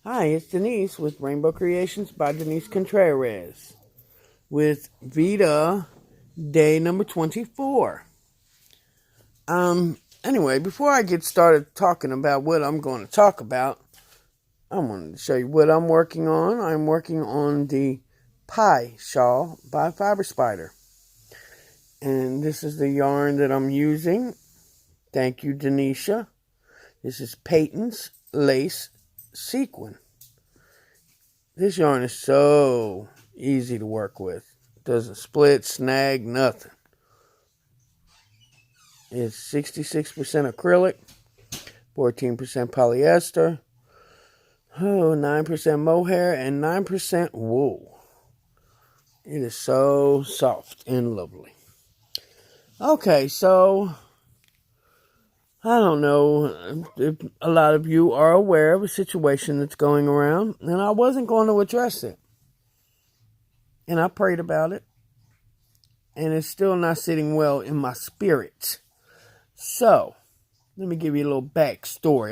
Hi, it's Denise with Rainbow Creations by Denise Contreras with VEDA day number 24. Anyway, before I get started talking about what I'm going to talk about, I wanted to show you what I'm working on. I'm working on the Pie Shawl by Fiber Spider. And this is the yarn that I'm using. Thank you, Denisha. This is Peyton's Lace Sequin. This yarn is so easy to work with. Doesn't split, snag, nothing. It's 66% acrylic, 14% polyester, 9% mohair, and 9% wool. It is so soft and lovely. Okay, so I don't know if a lot of you are aware of a situation that's going around, and I wasn't going to address it. And I prayed about it, and it's still not sitting well in my spirit. So, let me give you a little backstory.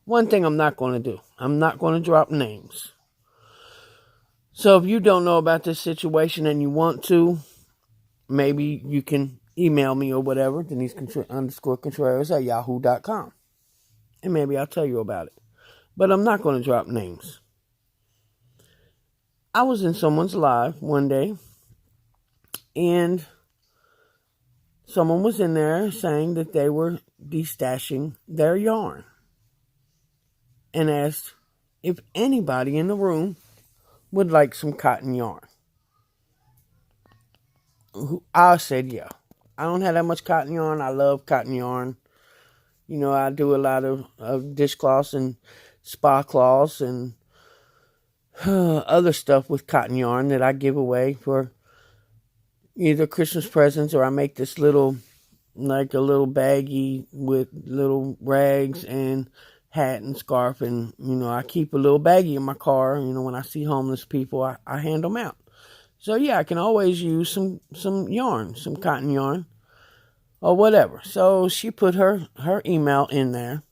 One thing I'm not going to do. I'm not going to drop names. So, if you don't know about this situation and you want to, maybe you can email me or whatever, Denise_Contreras at yahoo.com. And maybe I'll tell you about it. But I'm not going to drop names. I was in someone's live one day, and someone was in there saying that they were destashing their yarn and asked if anybody in the room would like some cotton yarn. I said, yeah. I don't have that much cotton yarn. I love cotton yarn. You know, I do a lot of dishcloths and spa cloths and other stuff with cotton yarn that I give away for either Christmas presents, or I make this little, like a little baggie with little rags and hat and scarf. And, you know, I keep a little baggie in my car. You know, when I see homeless people, I hand them out. So, yeah, I can always use some yarn, some cotton yarn or whatever. So she put her email in there.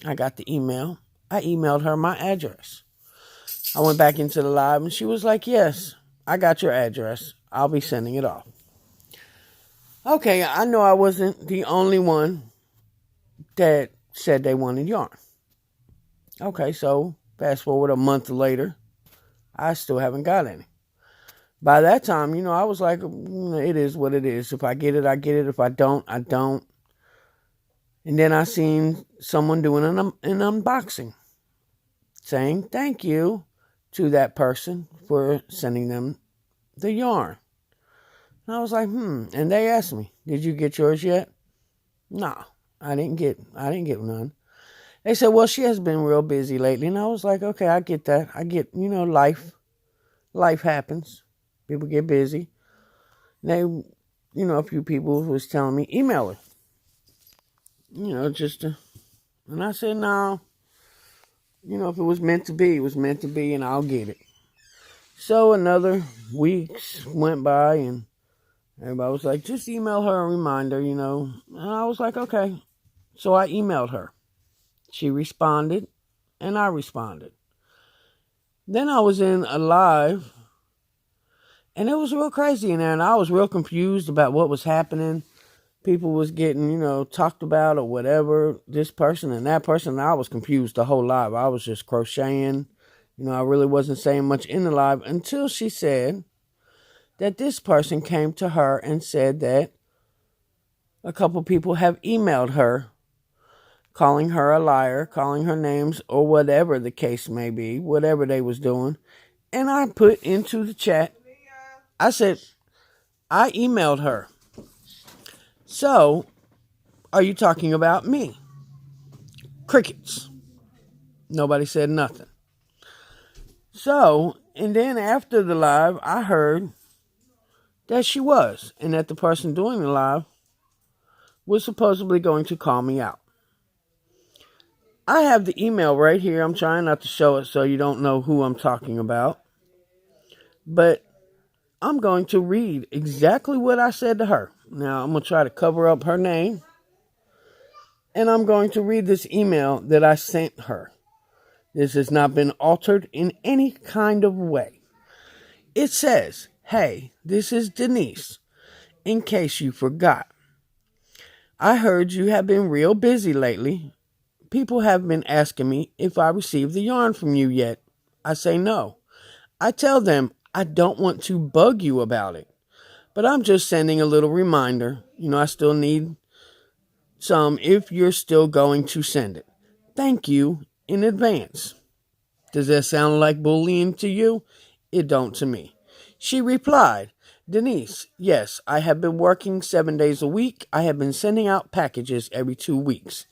I got the email. I emailed her my address. I went back into the live, and she was like, yes, I got your address. I'll be sending it off. Okay, I know I wasn't the only one that said they wanted yarn. Okay, so fast forward a month later, I still haven't got any. By that time, you know, I was like, it is what it is. If I get it, I get it. If I don't, I don't. And then I seen someone doing an unboxing saying thank you to that person for sending them the yarn. And I was like, And they asked me, did you get yours yet? No, I didn't get none. They said, well, she has been real busy lately. And I was like, okay, I get that. I get, you know, life happens. People get busy. And they, you know, a few people was telling me, email her. You know, and I said, no. You know, if it was meant to be, it was meant to be, and I'll get it. So another weeks went by, and everybody was like, just email her a reminder, you know. And I was like, okay. So I emailed her. She responded, and I responded. Then I was in a live, and it was real crazy in there, and I was real confused about what was happening. People was getting, you know, talked about or whatever, this person and that person. And I was confused the whole live. I was just crocheting. You know, I really wasn't saying much in the live until she said that this person came to her and said that a couple people have emailed her, calling her a liar, calling her names, or whatever the case may be, whatever they was doing. And I put into the chat, I said, I emailed her. So, are you talking about me? Crickets. Nobody said nothing. So, and then after the live, I heard that she was, and that the person doing the live was supposedly going to call me out. I have the email right here. I'm trying not to show it so you don't know who I'm talking about. But I'm going to read exactly what I said to her. Now, I'm going to try to cover up her name. And I'm going to read this email that I sent her. This has not been altered in any kind of way. It says, "Hey, this is Denise, in case you forgot. I heard you have been real busy lately. People have been asking me if I received the yarn from you yet. I say no. I tell them I don't want to bug you about it, but I'm just sending a little reminder. I still need some if you're still going to send it. Thank you in advance." Does that sound like bullying to you? It don't to me. She replied, "Denise, yes, I have been working 7 days a week. I have been sending out packages every 2 weeks.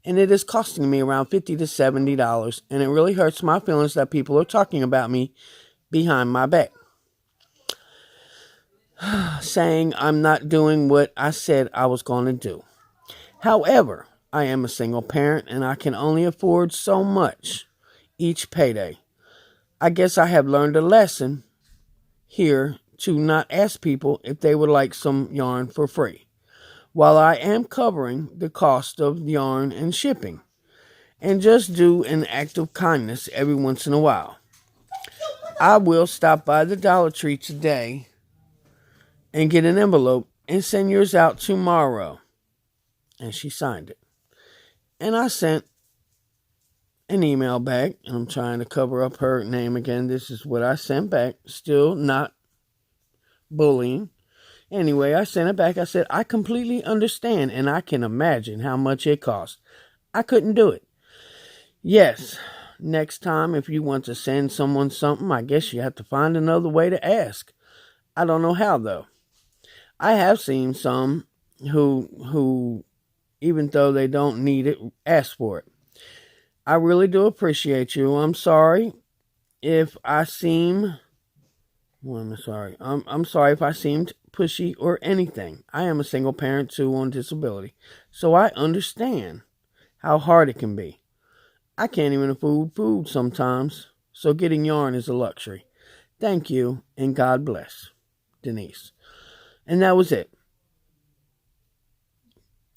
And it is costing me around $50 to $70. And it really hurts my feelings that people are talking about me behind my back, saying I'm not doing what I said I was going to do. However, I am a single parent and I can only afford so much each payday. I guess I have learned a lesson here to not ask people if they would like some yarn for free, while I am covering the cost of yarn and shipping, and just do an act of kindness every once in a while. I will stop by the Dollar Tree today and get an envelope and send yours out tomorrow." And she signed it. And I sent an email back, and I'm trying to cover up her name again. This is what I sent back. Still not bullying. Anyway, I sent it back. I said, "I completely understand, and I can imagine how much it costs. I couldn't do it. Yes, next time if you want to send someone something, I guess you have to find another way to ask. I don't know how, though. I have seen some who even though they don't need it, ask for it. I really do appreciate you. I'm sorry if I seem... Well, I'm sorry. I'm sorry if I seemed pushy or anything. I am a single parent too on disability, so I understand how hard it can be. I can't even afford food sometimes, so getting yarn is a luxury. Thank you, and God bless. Denise." And that was it.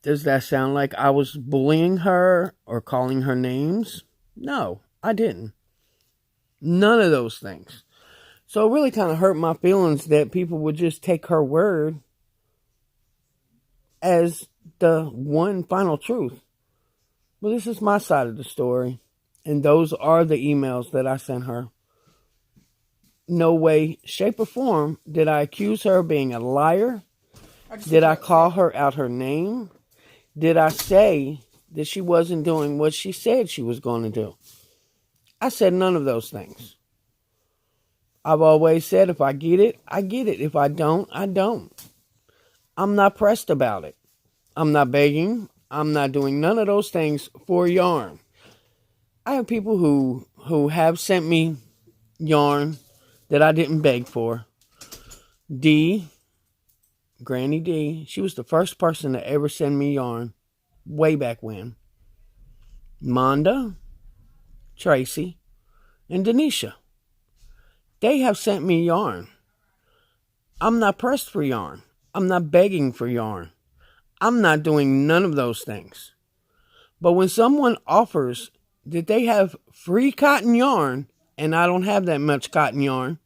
Does that sound like I was bullying her or calling her names? No, I didn't. None of those things. So it really kind of hurt my feelings that people would just take her word as the one final truth. But this is my side of the story. And those are the emails that I sent her. No way, shape, or form did I accuse her of being a liar. Did I call her out her name? Did I say that she wasn't doing what she said she was going to do? I said none of those things. I've always said if I get it, I get it. If I don't, I don't. I'm not pressed about it. I'm not begging. I'm not doing none of those things for yarn. I have people who have sent me yarn that I didn't beg for. Granny D, she was the first person to ever send me yarn way back when. Monda, Tracy, and Denisha. They have sent me yarn. I'm not pressed for yarn. I'm not begging for yarn. I'm not doing none of those things. But when someone offers that they have free cotton yarn, and I don't have that much cotton yarn,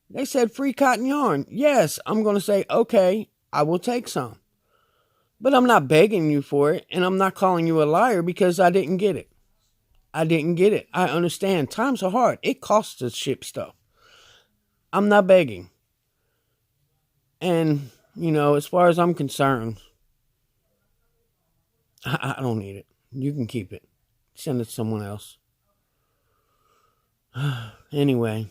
they said free cotton yarn. Yes, I'm going to say, okay, I will take some. But I'm not begging you for it, and I'm not calling you a liar because I didn't get it. I didn't get it. I understand. Times are hard. It costs to ship stuff. I'm not begging. And, as far as I'm concerned, I don't need it. You can keep it. Send it to someone else. Anyway,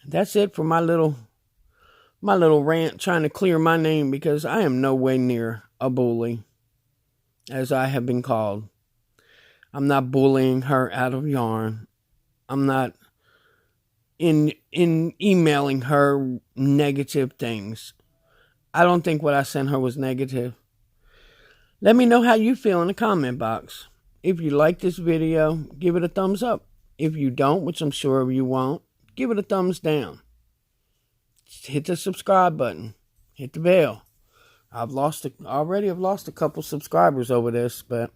that's it for my little rant trying to clear my name, because I am no way near a bully, as I have been called. I'm not bullying her out of yarn. I'm not in emailing her negative things. I don't think what I sent her was negative. Let me know how you feel in the comment box. If you like this video, give it a thumbs up. If you don't, which I'm sure you won't, give it a thumbs down. Hit the subscribe button. Hit the bell. I've lost a couple subscribers over this, but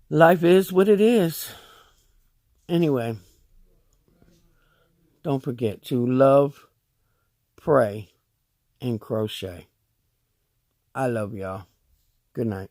Life is what it is. Anyway, don't forget to love, pray, and crochet. I love y'all. Good night.